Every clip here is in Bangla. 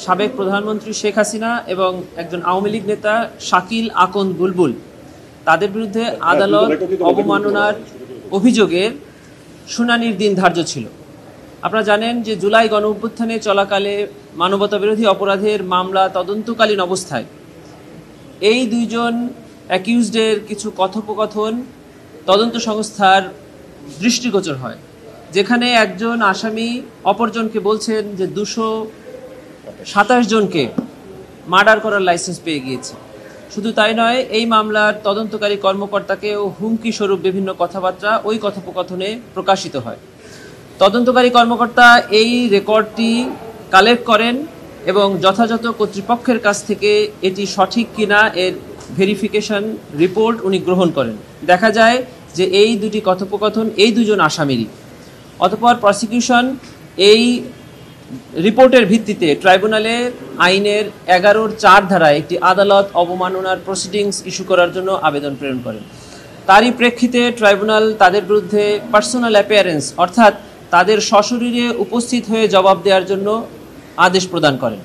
সাবেক প্রধানমন্ত্রী শেখ হাসিনা এবং একজন আওয়ামী লীগ নেতা শাকিল আকন্দ বুলবুল তাদের বিরুদ্ধে আদালত অবমাননার অভিযোগের শুনানির দিন ধার্য ছিল। আপনারা জানেন যে জুলাই গণঅভ্যুত্থানে চলাকালে মানবতাবিরোধী অপরাধের মামলা তদন্তকালীন অবস্থায় এই দুইজন অ্যাকিউজডের কিছু কথোপকথন তদন্ত সংস্থার দৃষ্টিগোচর হয়, যেখানে একজন আসামি অপরজনকে বলছেন যে 227 জনকে মার্ডার করার লাইসেন্স পেয়ে গিয়েছে। শুধু তাই নয়, এই মামলার তদন্তকারী কর্মকর্তাকেও হুমকি স্বরূপ বিভিন্ন কথাবার্তা ওই কথোপকথনে প্রকাশিত হয়। তদন্তকারী কর্মকর্তা এই রেকর্ডটি কালেক্ট করেন এবং যথাযথ কর্তৃপক্ষের কাছ থেকে এটি সঠিক কিনা এর ভেরিফিকেশন রিপোর্ট উনি গ্রহণ করেন। দেখা যায় যে এই দুটি কথোপকথন এই দুজন আসামিরই। অতঃপর প্রসিকিউশন এই রিপোর্টের ভিত্তিতে ট্রাইব্যুনালে আইনের 11(4) ধারায় একটি আদালত অবমাননার প্রসিডিংস ইস্যু করার জন্য আবেদন প্রেরণ করেন। তারই প্রেক্ষিতে ট্রাইব্যুনাল তাদের বিরুদ্ধে পার্সোনাল অ্যাপিয়ারেন্স অর্থাৎ তাদের সশরীরে উপস্থিত হয়ে জবাব দেওয়ার জন্য আদেশ প্রদান করেন।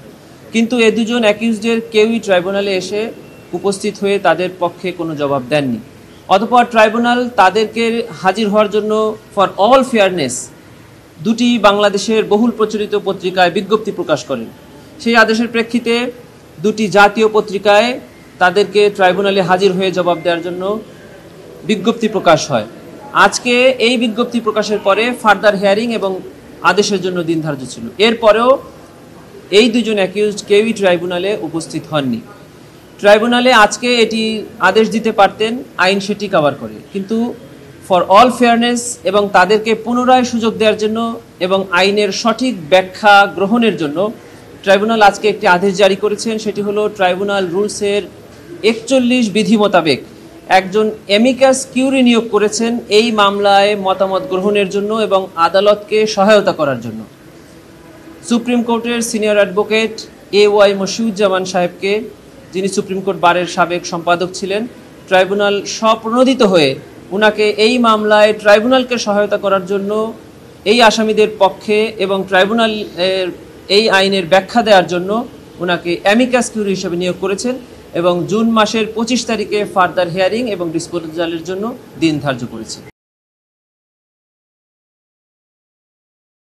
কিন্তু এ দুজন অ্যাকিউজডের কেউই ট্রাইব্যুনালে এসে উপস্থিত হয়ে তাদের পক্ষে কোনো জবাব দেননি। অতঃপর ট্রাইব্যুনাল তাদেরকে হাজির হওয়ার জন্য ফর অল ফেয়ারনেস দুটি বাংলাদেশের বহুল প্রচলিত পত্রিকায় বিজ্ঞপ্তি প্রকাশ করেন। সেই আদেশের প্রেক্ষিতে দুটি জাতীয় পত্রিকায় তাদেরকে ট্রাইব্যুনালে হাজির হয়ে জবাব দেওয়ার জন্য বিজ্ঞপ্তি প্রকাশ হয়। আজকে এই বিজ্ঞপ্তি প্রকাশের পরে ফার্দার হিয়ারিং এবং আদেশের জন্য দিন ধার্য ছিল। এরপরেও এই দুজন অ্যাকিউজড কেউই ট্রাইব্যুনালে উপস্থিত হননি। ট্রাইব্যুনালে আজকে এটি আদেশ দিতে পারতেন, আইন সেটি কভার করে, কিন্তু ফর অল ফেয়ারনেস এবং তাদেরকে পুনরায় সুযোগ দেওয়ার জন্য এবং আইনের সঠিক ব্যাখ্যা গ্রহণের জন্য ট্রাইব্যুনাল আজকে একটি আদেশ জারি করেছেন। সেটি হলো ট্রাইব্যুনাল রুলসের 41 বিধি মোতাবেক একজন অ্যামিকাস কিউরি নিয়োগ করেছেন এই মামলায় মতামত গ্রহণের জন্য এবং আদালতকে সহায়তা করার জন্য। সুপ্রিম কোর্টের সিনিয়র অ্যাডভোকেট AY মশিউজ্জামান সাহেবকে, যিনি সুপ্রিম কোর্ট বারের সাবেক সম্পাদক ছিলেন, ট্রাইব্যুনাল স্বপ্রণোদিত হয়ে উনাকে এই মামলায় ট্রাইব্যুনালকে সহায়তা করার জন্য এই আসামিদের পক্ষে এবং ট্রাইব্যুনাল এই আইনের ব্যাখ্যা দেওয়ার জন্য উনাকে অ্যামিকাস কিউরি হিসেবে নিয়োগ করেছেন এবং জুন মাসের 25 তারিখে ফার্দার হিয়ারিং এবং ডিসপোজালের জন্য দিন ধার্য করেছে।